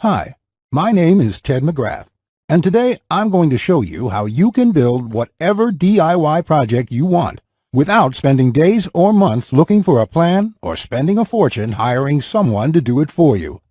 Hi, my name is Ted McGrath, and today I'm going to show you how you can build whatever DIY project you want without spending days or months looking for a plan or spending a fortune hiring someone to do it for you.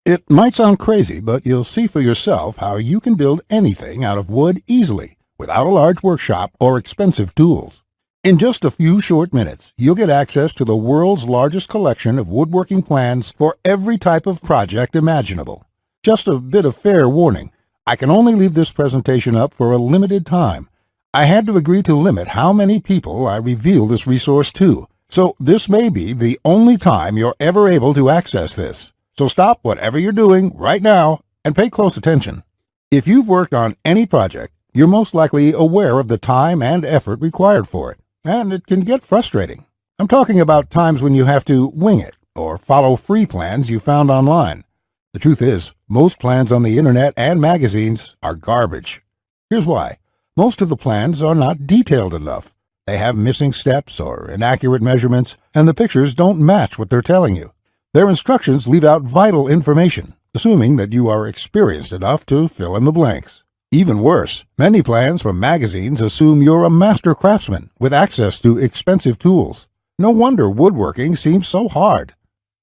It might sound crazy, but you'll see for yourself how you can build anything out of wood easily without a large workshop or expensive tools. In just a few short minutes, you'll get access to the world's largest collection of woodworking plans for every type of project imaginable. Just a bit of fair warning, I can only leave this presentation up for a limited time. I had to agree to limit how many people I reveal this resource to, so this may be the only time you're ever able to access this. So stop whatever you're doing right now and pay close attention. If you've worked on any project, you're most likely aware of the time and effort required for it, and it can get frustrating. I'm talking about times when you have to wing it or follow free plans you found online. The truth is, most plans on the internet and magazines are garbage. Here's why. Most of the plans are not detailed enough. They have missing steps or inaccurate measurements, and the pictures don't match what they're telling you. Their instructions leave out vital information, assuming that you are experienced enough to fill in the blanks. Even worse, many plans from magazines assume you're a master craftsman with access to expensive tools. No wonder woodworking seems so hard.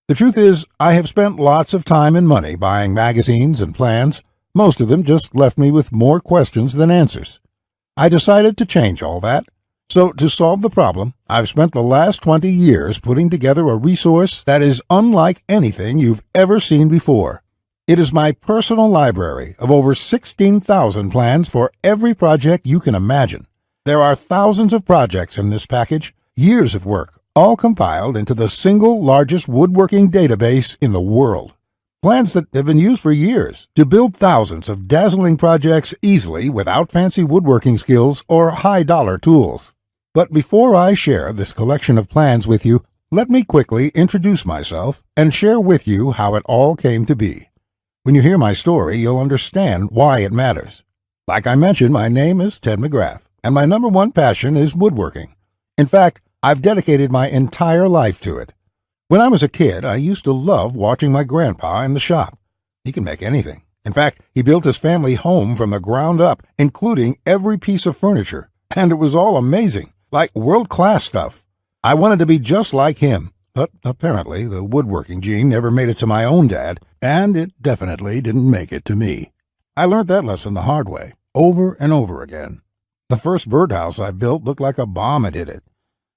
The truth is, I have spent lots of time and money buying magazines and plans. Most of them just left me with more questions than answers. I decided to change all that. So to solve the problem, I've spent the last 20 years putting together a resource that is unlike anything you've ever seen before. It is my personal library of over 16,000 plans for every project you can imagine. There are thousands of projects in this package, years of work, all compiled into the single largest woodworking database in the world. Plans that have been used for years to build thousands of dazzling projects easily without fancy woodworking skills or high-dollar tools. But before I share this collection of plans with you, let me quickly introduce myself and share with you how it all came to be. When you hear my story, you'll understand why it matters. Like I mentioned, my name is Ted McGrath, and my number one passion is woodworking. In fact, I've dedicated my entire life to it. When I was a kid, I used to love watching my grandpa in the shop. He can make anything. In fact, he built his family home from the ground up, including every piece of furniture, and it was all amazing, like world-class stuff. I wanted to be just like him, but apparently the woodworking gene never made it to my own dad, and it definitely didn't make it to me. I learned that lesson the hard way, over and over again. The first birdhouse I built looked like a bomb had hit it.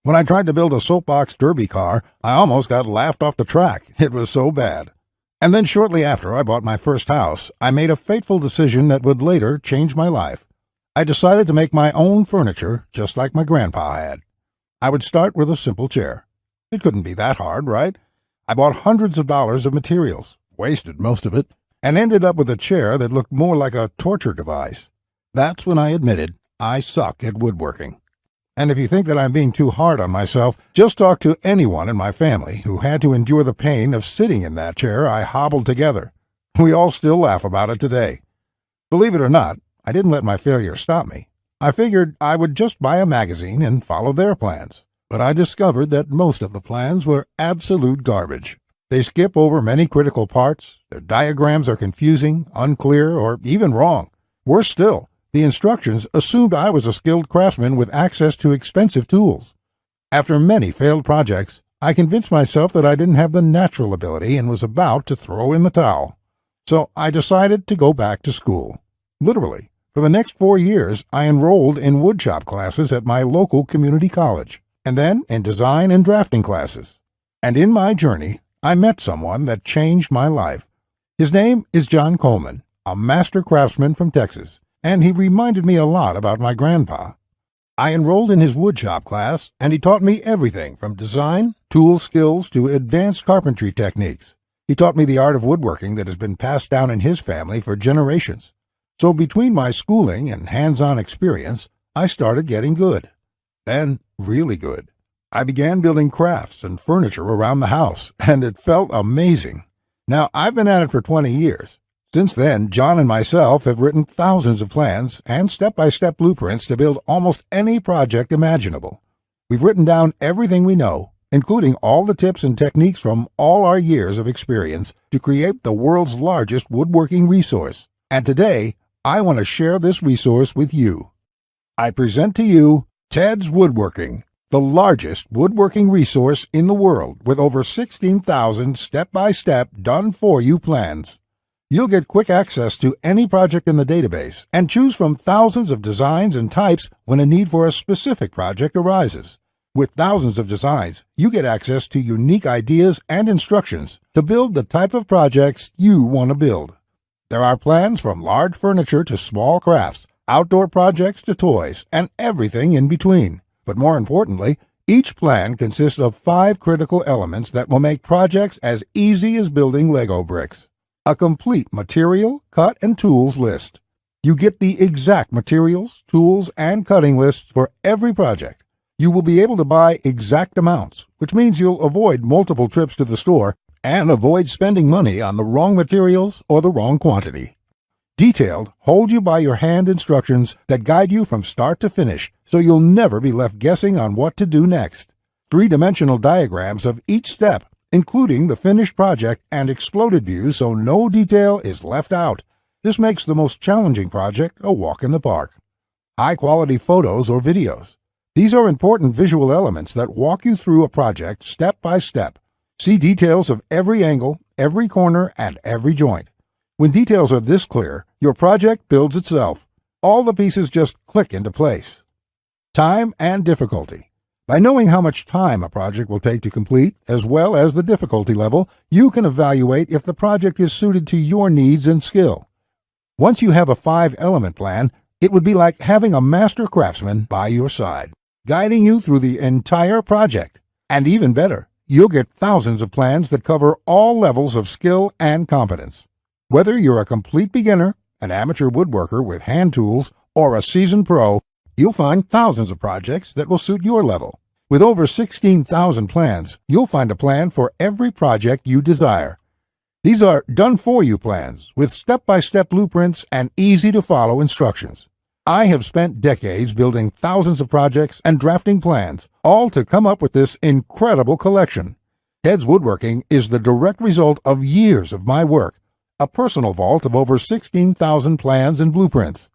When I tried to build a soapbox derby car, I almost got laughed off the track. It was so bad. And then shortly after I bought my first house, I made a fateful decision that would later change my life. I decided to make my own furniture just like my grandpa had. I would start with a simple chair. It couldn't be that hard, right? I bought hundreds of dollars of materials, wasted most of it, and ended up with a chair that looked more like a torture device. That's when I admitted I suck at woodworking. And if you think that I'm being too hard on myself, just talk to anyone in my family who had to endure the pain of sitting in that chair I hobbled together. We all still laugh about it today. Believe it or not, I didn't let my failure stop me. I figured I would just buy a magazine and follow their plans. But I discovered that most of the plans were absolute garbage. They skip over many critical parts, their diagrams are confusing, unclear, or even wrong. Worse still, the instructions assumed I was a skilled craftsman with access to expensive tools. After many failed projects, I convinced myself that I didn't have the natural ability and was about to throw in the towel. So I decided to go back to school. Literally, for the next 4 years, I enrolled in woodshop classes at my local community college, and then in design and drafting classes. And in my journey, I met someone that changed my life. His name is John Coleman, a master craftsman from Texas, and he reminded me a lot about my grandpa. I enrolled in his woodshop class, and he taught me everything from design, tool skills, to advanced carpentry techniques. He taught me the art of woodworking that has been passed down in his family for generations. So between my schooling and hands-on experience, I started getting good. Then, really good. I began building crafts and furniture around the house, and it felt amazing. Now, I've been at it for 20 years. Since then, John and myself have written thousands of plans and step-by-step blueprints to build almost any project imaginable. We've written down everything we know, including all the tips and techniques from all our years of experience to create the world's largest woodworking resource. And today, I want to share this resource with you. I present to you Ted's Woodworking, the largest woodworking resource in the world with over 16,000 step-by-step done-for-you plans. You'll get quick access to any project in the database and choose from thousands of designs and types when a need for a specific project arises. With thousands of designs, you get access to unique ideas and instructions to build the type of projects you want to build. There are plans from large furniture to small crafts, outdoor projects to toys, and everything in between. But more importantly, each plan consists of 5 critical elements that will make projects as easy as building Lego bricks. A complete material, cut, and tools list. You get the exact materials, tools, and cutting lists for every project. You will be able to buy exact amounts, which means you'll avoid multiple trips to the store and avoid spending money on the wrong materials or the wrong quantity. Detailed, hold-you-by-your-hand instructions that guide you from start to finish, so you'll never be left guessing on what to do next. 3-dimensional diagrams of each step, including the finished project and exploded views so no detail is left out. This makes the most challenging project a walk in the park. High-quality photos or videos. These are important visual elements that walk you through a project step by step. See details of every angle, every corner, and every joint. When details are this clear, your project builds itself. All the pieces just click into place. Time and difficulty. By knowing how much time a project will take to complete, as well as the difficulty level, you can evaluate if the project is suited to your needs and skill. Once you have a 5-element plan, it would be like having a master craftsman by your side, guiding you through the entire project. And even better, you'll get thousands of plans that cover all levels of skill and competence. Whether you're a complete beginner, an amateur woodworker with hand tools, or a seasoned pro, you'll find thousands of projects that will suit your level. With over 16,000 plans, you'll find a plan for every project you desire. These are done-for-you plans with step-by-step blueprints and easy-to-follow instructions. I have spent decades building thousands of projects and drafting plans, all to come up with this incredible collection. Ted's Woodworking is the direct result of years of my work, a personal vault of over 16,000 plans and blueprints.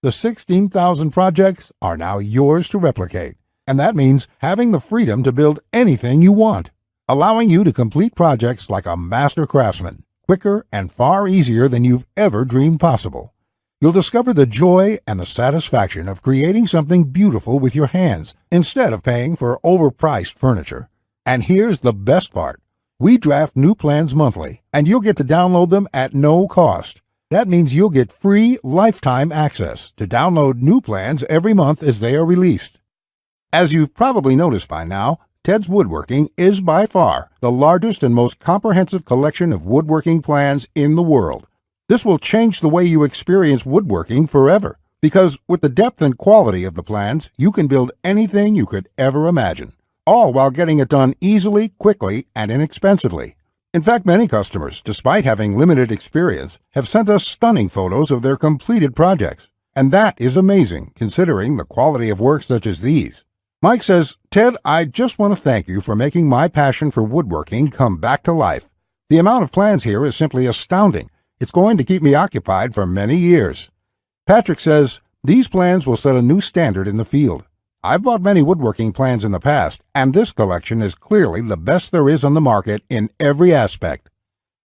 The 16,000 projects are now yours to replicate, and that means having the freedom to build anything you want, allowing you to complete projects like a master craftsman, quicker and far easier than you've ever dreamed possible. You'll discover the joy and the satisfaction of creating something beautiful with your hands instead of paying for overpriced furniture. And here's the best part. We draft new plans monthly, and you'll get to download them at no cost. That means you'll get free lifetime access to download new plans every month as they are released. As you've probably noticed by now, Ted's Woodworking is by far the largest and most comprehensive collection of woodworking plans in the world. This will change the way you experience woodworking forever, because with the depth and quality of the plans, you can build anything you could ever imagine, all while getting it done easily, quickly, and inexpensively. In fact, many customers, despite having limited experience, have sent us stunning photos of their completed projects. And that is amazing, considering the quality of work such as these. Mike says, "Ted, I just want to thank you for making my passion for woodworking come back to life. The amount of plans here is simply astounding. It's going to keep me occupied for many years." Patrick says, "These plans will set a new standard in the field. I've bought many woodworking plans in the past, and this collection is clearly the best there is on the market in every aspect."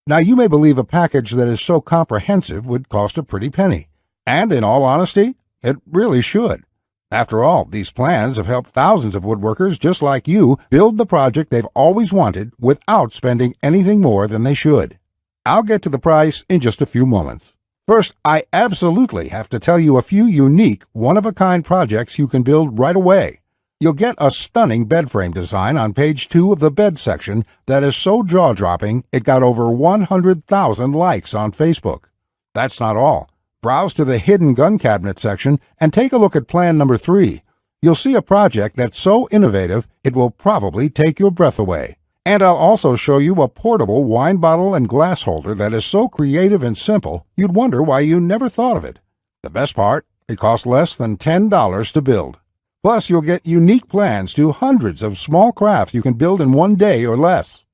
Now, you may believe a package that is so comprehensive would cost a pretty penny. And in all honesty, it really should. After all, these plans have helped thousands of woodworkers just like you build the project they've always wanted without spending anything more than they should. I'll get to the price in just a few moments. First, I absolutely have to tell you a few unique, one-of-a-kind projects you can build right away. You'll get a stunning bed frame design on page 2 of the bed section that is so jaw-dropping it got over 100,000 likes on Facebook. That's not all. Browse to the hidden gun cabinet section and take a look at plan number 3. You'll see a project that's so innovative it will probably take your breath away. And I'll also show you a portable wine bottle and glass holder that is so creative and simple, you'd wonder why you never thought of it. The best part, it costs less than $10 to build. Plus, you'll get unique plans to hundreds of small crafts you can build in one day or less.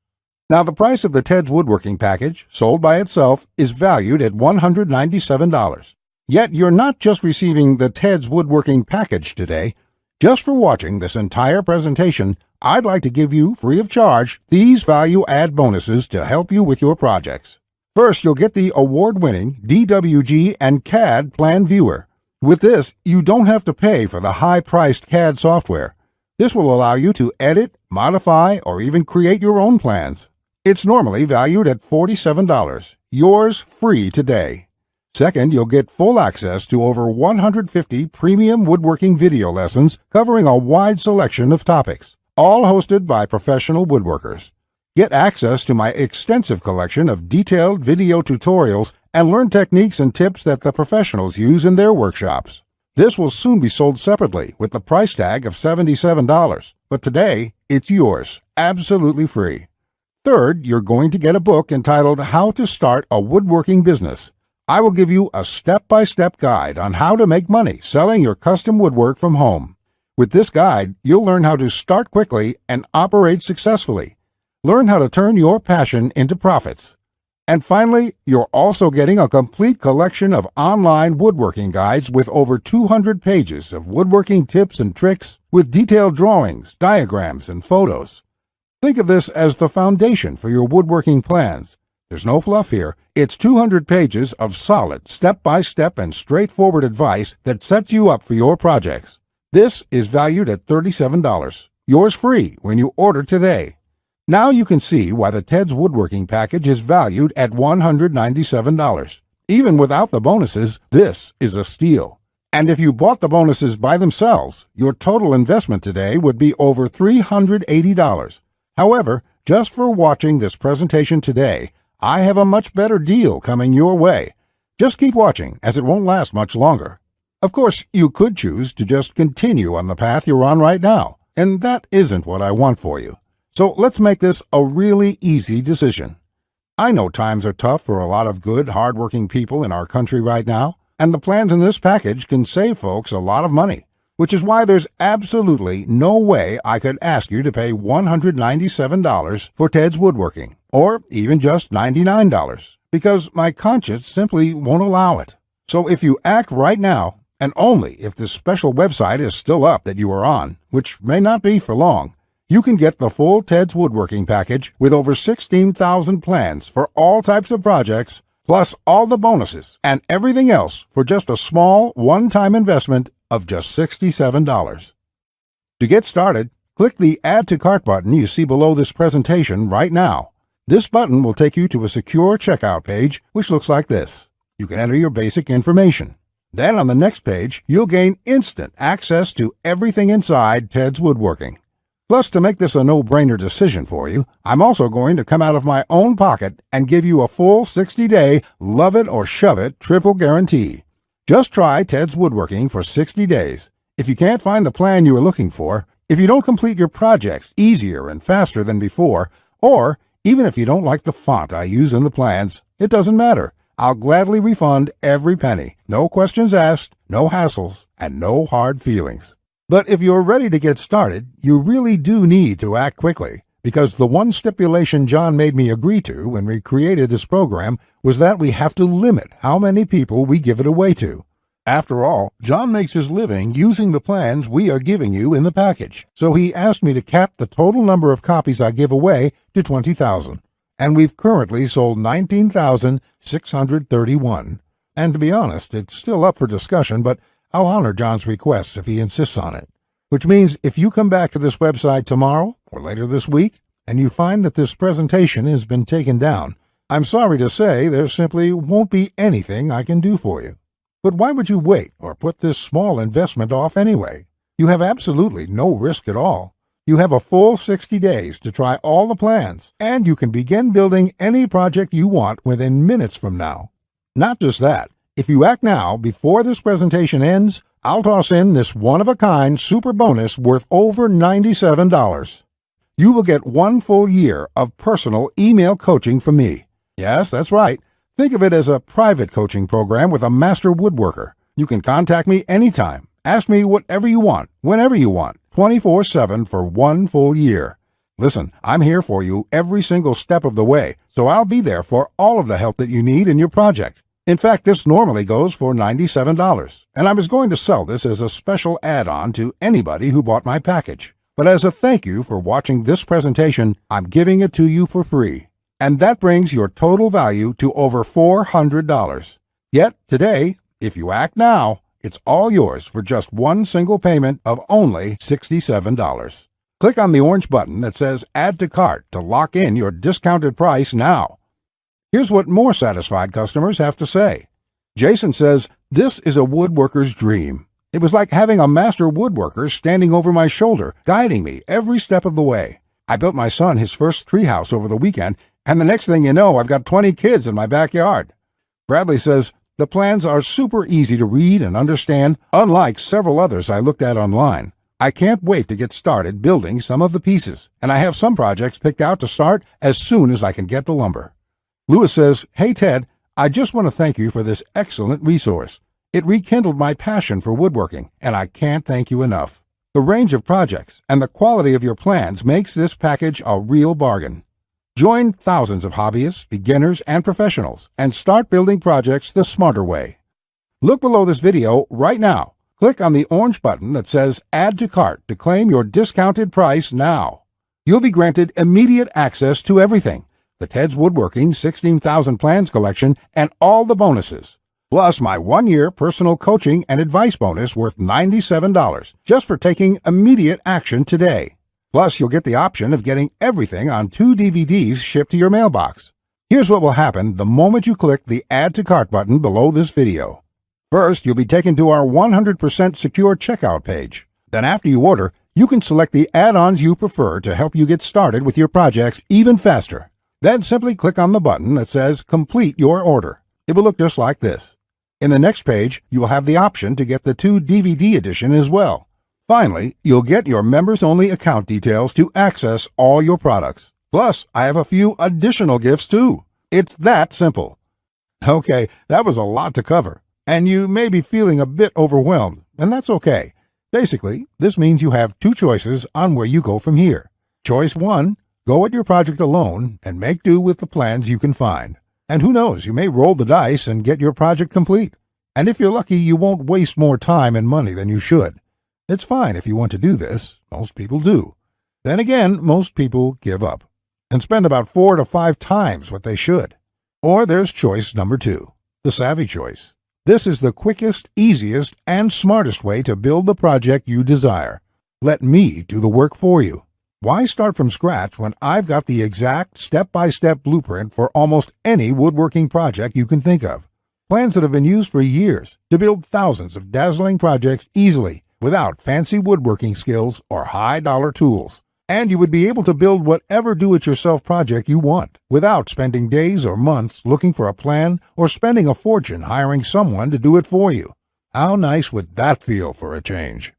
Now, the price of the Ted's Woodworking package, sold by itself, is valued at $197. Yet, you're not just receiving the Ted's Woodworking package today. Just for watching this entire presentation, I'd like to give you, free of charge, these value-add bonuses to help you with your projects. First, you'll get the award-winning DWG and CAD Plan Viewer. With this, you don't have to pay for the high-priced CAD software. This will allow you to edit, modify, or even create your own plans. It's normally valued at $47. Yours free today. Second, you'll get full access to over 150 premium woodworking video lessons covering a wide selection of topics, all hosted by professional woodworkers. Get access to my extensive collection of detailed video tutorials and learn techniques and tips that the professionals use in their workshops. This will soon be sold separately with the price tag of $77, but today it's yours, absolutely free. Third, you're going to get a book entitled How to Start a Woodworking Business. I will give you a step-by-step guide on how to make money selling your custom woodwork from home. With this guide, you'll learn how to start quickly and operate successfully. Learn how to turn your passion into profits. And finally, you're also getting a complete collection of online woodworking guides with over 200 pages of woodworking tips and tricks with detailed drawings, diagrams, and photos. Think of this as the foundation for your woodworking plans. There's no fluff here. It's 200 pages of solid, step-by-step and straightforward advice that sets you up for your projects. This is valued at $37. Yours free when you order today. Now you can see why the Ted's Woodworking package is valued at $197. Even without the bonuses, this is a steal. And if you bought the bonuses by themselves, your total investment today would be over $380. However, just for watching this presentation today, I have a much better deal coming your way. Just keep watching, as it won't last much longer. Of course, you could choose to just continue on the path you're on right now, and that isn't what I want for you. So let's make this a really easy decision. I know times are tough for a lot of good, hard-working people in our country right now, and the plans in this package can save folks a lot of money, which is why there's absolutely no way I could ask you to pay $197 for Ted's Woodworking, or even just $99, because my conscience simply won't allow it. So if you act right now, and only if this special website is still up that you are on, which may not be for long, you can get the full Ted's Woodworking package with over 16,000 plans for all types of projects, plus all the bonuses and everything else for just a small one-time investment of just $67. To get started, click the Add to Cart button you see below this presentation right now. This button will take you to a secure checkout page, which looks like this. You can enter your basic information. Then on the next page, you'll gain instant access to everything inside Ted's Woodworking. Plus, to make this a no-brainer decision for you, I'm also going to come out of my own pocket and give you a full 60-day love-it-or-shove-it triple guarantee. Just try Ted's Woodworking for 60 days. If you can't find the plan you are looking for, if you don't complete your projects easier and faster than before, or even if you don't like the font I use in the plans, it doesn't matter. I'll gladly refund every penny. No questions asked, no hassles, and no hard feelings. But if you're ready to get started, you really do need to act quickly, because the one stipulation John made me agree to when we created this program was that we have to limit how many people we give it away to. After all, John makes his living using the plans we are giving you in the package, so he asked me to cap the total number of copies I give away to 20,000. And we've currently sold 19,631. And to be honest, it's still up for discussion, but I'll honor John's requests if he insists on it. Which means if you come back to this website tomorrow or later this week, and you find that this presentation has been taken down, I'm sorry to say there simply won't be anything I can do for you. But why would you wait or put this small investment off anyway? You have absolutely no risk at all. You have a full 60 days to try all the plans, and you can begin building any project you want within minutes from now. Not just that, if you act now before this presentation ends, I'll toss in this one-of-a-kind super bonus worth over $97. You will get 1 full year of personal email coaching from me. Yes, that's right. Think of it as a private coaching program with a master woodworker. You can contact me anytime, Ask me whatever you want, whenever you want, 24/7 for 1 full year. Listen, I'm here for you every single step of the way, so I'll be there for all of the help that you need in your project. In fact, this normally goes for $97, and I was going to sell this as a special add-on to anybody who bought my package. But as a thank you for watching this presentation, I'm giving it to you for free. And that brings your total value to over $400. Yet, today, if you act now, it's all yours for just one single payment of only $67. Click on the orange button that says Add to Cart to lock in your discounted price now. Here's what more satisfied customers have to say. Jason says, "This is a woodworker's dream. It was like having a master woodworker standing over my shoulder, guiding me every step of the way. I built my son his first treehouse over the weekend, and the next thing you know, I've got 20 kids in my backyard." Bradley says, "The plans are super easy to read and understand, unlike several others I looked at online. I can't wait to get started building some of the pieces, and I have some projects picked out to start as soon as I can get the lumber." Lewis says, "Hey Ted, I just want to thank you for this excellent resource. It rekindled my passion for woodworking, and I can't thank you enough. The range of projects and the quality of your plans makes this package a real bargain. Join thousands of hobbyists, beginners, and professionals, and start building projects the smarter way." Look below this video right now. Click on the orange button that says Add to Cart to claim your discounted price now. You'll be granted immediate access to everything: the Ted's Woodworking 16,000 Plans collection and all the bonuses, plus my 1-year personal coaching and advice bonus worth $97 just for taking immediate action today. Plus, you'll get the option of getting everything on 2 DVDs shipped to your mailbox. Here's what will happen the moment you click the Add to Cart button below this video. First, you'll be taken to our 100% secure checkout page. Then after you order, you can select the add-ons you prefer to help you get started with your projects even faster. Then simply click on the button that says Complete Your Order. It will look just like this. In the next page, you will have the option to get the 2 DVD edition as well. Finally, you'll get your members-only account details to access all your products. Plus, I have a few additional gifts too. It's that simple. Okay, that was a lot to cover, and you may be feeling a bit overwhelmed, and that's okay. Basically, this means you have 2 choices on where you go from here. Choice 1, go at your project alone and make do with the plans you can find. And who knows, you may roll the dice and get your project complete. And if you're lucky, you won't waste more time and money than you should. It's fine if you want to do this. Most people do. Then again, most people give up and spend about 4 to 5 times what they should. Or there's choice number 2, the savvy choice. This is the quickest, easiest, and smartest way to build the project you desire. Let me do the work for you. Why start from scratch when I've got the exact step-by-step blueprint for almost any woodworking project you can think of? Plans that have been used for years to build thousands of dazzling projects easily without fancy woodworking skills or high-dollar tools. And you would be able to build whatever do-it-yourself project you want without spending days or months looking for a plan or spending a fortune hiring someone to do it for you. How nice would that feel for a change?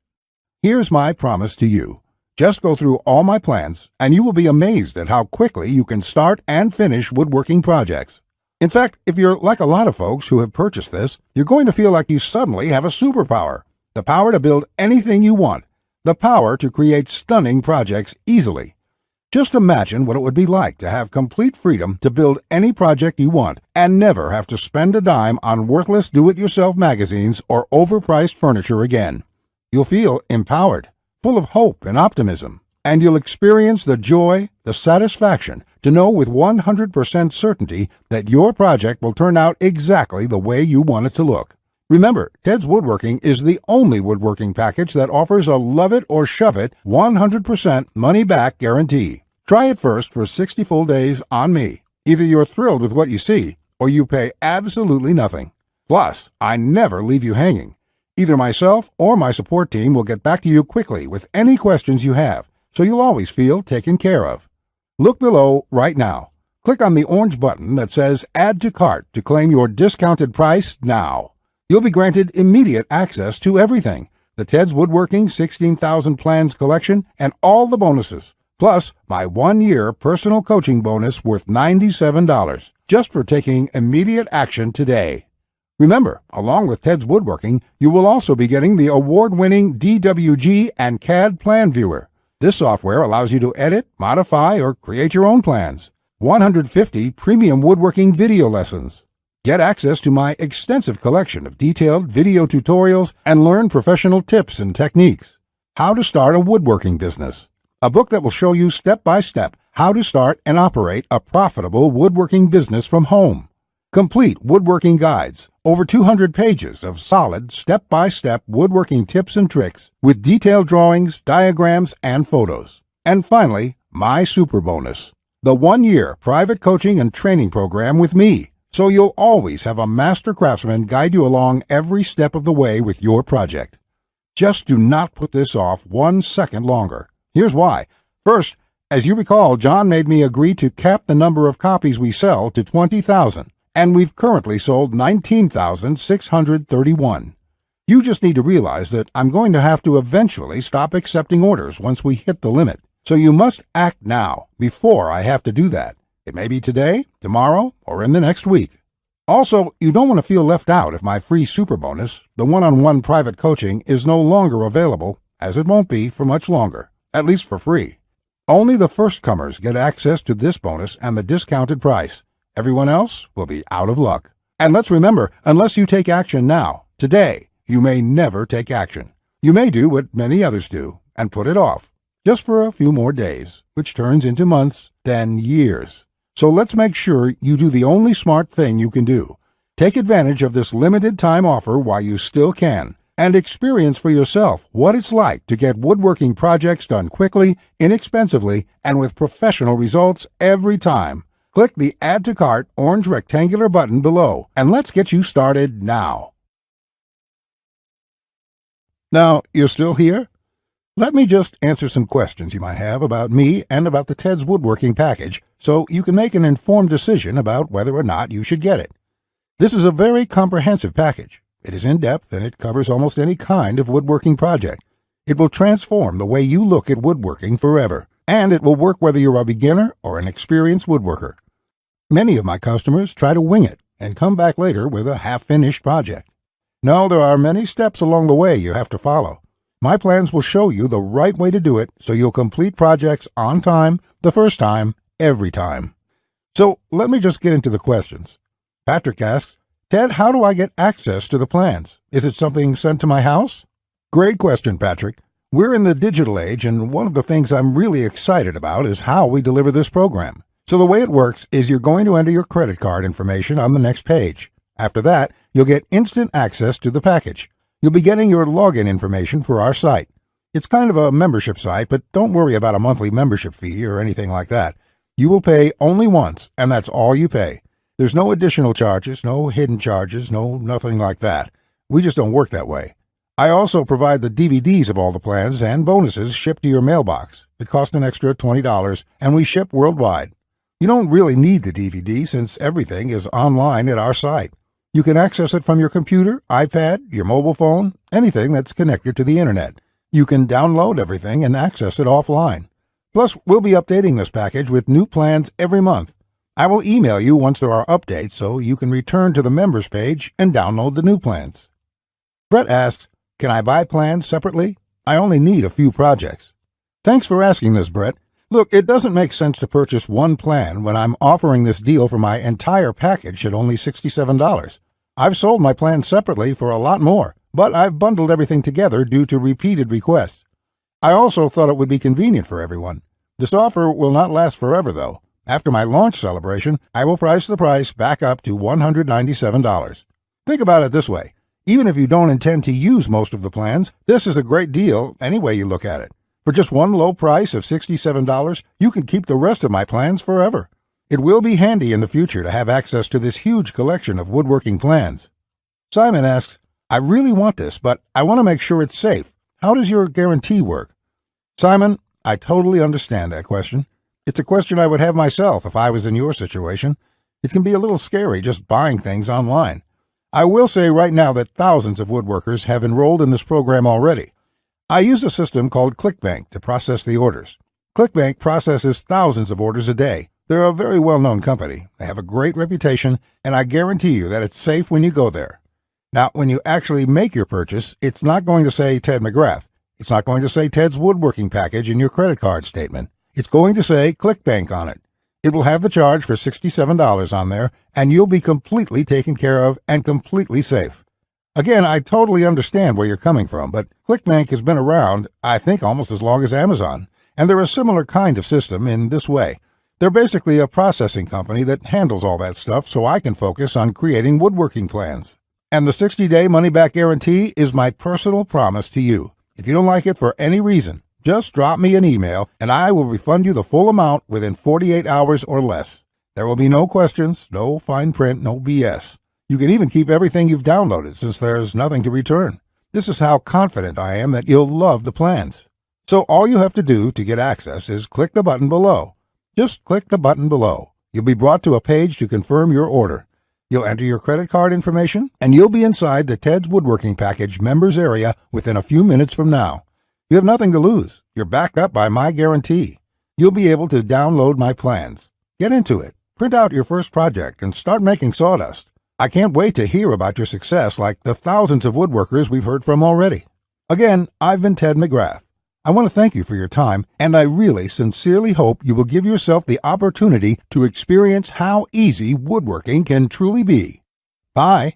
Here's my promise to you. Just go through all my plans, and you will be amazed at how quickly you can start and finish woodworking projects. In fact, if you're like a lot of folks who have purchased this, you're going to feel like you suddenly have a superpower. The power to build anything you want. The power to create stunning projects easily. Just imagine what it would be like to have complete freedom to build any project you want and never have to spend a dime on worthless do-it-yourself magazines or overpriced furniture again. You'll feel empowered, full of hope and optimism, and you'll experience the joy, the satisfaction to know with 100% certainty that your project will turn out exactly the way you want it to look. Remember, Ted's Woodworking is the only woodworking package that offers a love it or shove it 100% money-back guarantee. Try it first for 60 full days on me. Either you're thrilled with what you see, or you pay absolutely nothing. Plus, I never leave you hanging. Either myself or my support team will get back to you quickly with any questions you have, so you'll always feel taken care of. Look below right now. Click on the orange button that says Add to Cart to claim your discounted price now. You'll be granted immediate access to everything: the Ted's Woodworking 16,000 Plans collection and all the bonuses, plus my 1-year personal coaching bonus worth $97 just for taking immediate action today. Remember, along with Ted's Woodworking, you will also be getting the award-winning DWG and CAD Plan Viewer. This software allows you to edit, modify, or create your own plans. 150 premium woodworking video lessons. Get access to my extensive collection of detailed video tutorials and learn professional tips and techniques. How to Start a Woodworking Business. A book that will show you step by step how to start and operate a profitable woodworking business from home. Complete woodworking guides, over 200 pages of solid step-by-step woodworking tips and tricks with detailed drawings, diagrams, and photos. And finally, my super bonus, the 1-year private coaching and training program with me, so you'll always have a master craftsman guide you along every step of the way with your project. Just do not put this off 1 second longer. Here's why. First, as you recall, John made me agree to cap the number of copies we sell to 20,000. And we've currently sold 19,631. You just need to realize that I'm going to have to eventually stop accepting orders once we hit the limit. So you must act now, before I have to do that. It may be today, tomorrow, or in the next week. Also, you don't want to feel left out if my free super bonus, the one-on-one private coaching, is no longer available, as it won't be for much longer, at least for free. Only the first comers get access to this bonus and the discounted price. Everyone else will be out of luck. And let's remember, unless you take action now, today, you may never take action. You may do what many others do and put it off, just for a few more days, which turns into months, then years. So let's make sure you do the only smart thing you can do. Take advantage of this limited time offer while you still can, and experience for yourself what it's like to get woodworking projects done quickly, inexpensively, and with professional results every time. Click the Add to Cart orange rectangular button below, and let's get you started now. Now, you're still here? Let me just answer some questions you might have about me and about the Ted's Woodworking package so you can make an informed decision about whether or not you should get it. This is a very comprehensive package. It is in-depth and it covers almost any kind of woodworking project. It will transform the way you look at woodworking forever, and it will work whether you're a beginner or an experienced woodworker. Many of my customers try to wing it and come back later with a half-finished project. No, there are many steps along the way you have to follow. My plans will show you the right way to do it so you'll complete projects on time, the first time, every time. So let me just get into the questions. Patrick asks, Ted, how do I get access to the plans? Is it something sent to my house? Great question, Patrick. We're in the digital age, and one of the things I'm really excited about is how we deliver this program. So the way it works is you're going to enter your credit card information on the next page. After that, you'll get instant access to the package. You'll be getting your login information for our site. It's kind of a membership site, but don't worry about a monthly membership fee or anything like that. You will pay only once, and that's all you pay. There's no additional charges, no hidden charges, nothing like that. We just don't work that way. I also provide the DVDs of all the plans and bonuses shipped to your mailbox. It costs an extra $20, and we ship worldwide. You don't really need the DVD since everything is online at our site. You can access it from your computer, iPad, your mobile phone, anything that's connected to the internet. You can download everything and access it offline. Plus, we'll be updating this package with new plans every month. I will email you once there are updates so you can return to the members page and download the new plans. Brett asks, can I buy plans separately? I only need a few projects. Thanks for asking this, Brett. Look, it doesn't make sense to purchase one plan when I'm offering this deal for my entire package at only $67. I've sold my plans separately for a lot more, but I've bundled everything together due to repeated requests. I also thought it would be convenient for everyone. This offer will not last forever, though. After my launch celebration, I will price the price back up to $197. Think about it this way. Even if you don't intend to use most of the plans, this is a great deal any way you look at it. For just one low price of $67, you can keep the rest of my plans forever. It will be handy in the future to have access to this huge collection of woodworking plans. Simon asks, I really want this, but I want to make sure it's safe. How does your guarantee work? Simon, I totally understand that question. It's a question I would have myself if I was in your situation. It can be a little scary just buying things online. I will say right now that thousands of woodworkers have enrolled in this program already. I use a system called ClickBank to process the orders. ClickBank processes thousands of orders a day. They're a very well-known company. They have a great reputation, and I guarantee you that it's safe when you go there. Now, when you actually make your purchase, it's not going to say Ted McGrath. It's not going to say Ted's Woodworking package in your credit card statement. It's going to say ClickBank on it. It will have the charge for $67 on there, and you'll be completely taken care of and completely safe. Again, I totally understand where you're coming from, but ClickBank has been around, I think, almost as long as Amazon, and they're a similar kind of system in this way. They're basically a processing company that handles all that stuff so I can focus on creating woodworking plans. And the 60-day money-back guarantee is my personal promise to you. If you don't like it for any reason, just drop me an email and I will refund you the full amount within 48 hours or less. There will be no questions, no fine print, no BS. You can even keep everything you've downloaded since there's nothing to return. This is how confident I am that you'll love the plans. So all you have to do to get access is click the button below. Just click the button below. You'll be brought to a page to confirm your order. You'll enter your credit card information, and you'll be inside the Ted's Woodworking Package members area within a few minutes from now. You have nothing to lose. You're backed up by my guarantee. You'll be able to download my plans. Get into it. Print out your first project and start making sawdust. I can't wait to hear about your success like the thousands of woodworkers we've heard from already. Again, I've been Ted McGrath. I want to thank you for your time, and I really sincerely hope you will give yourself the opportunity to experience how easy woodworking can truly be. Bye.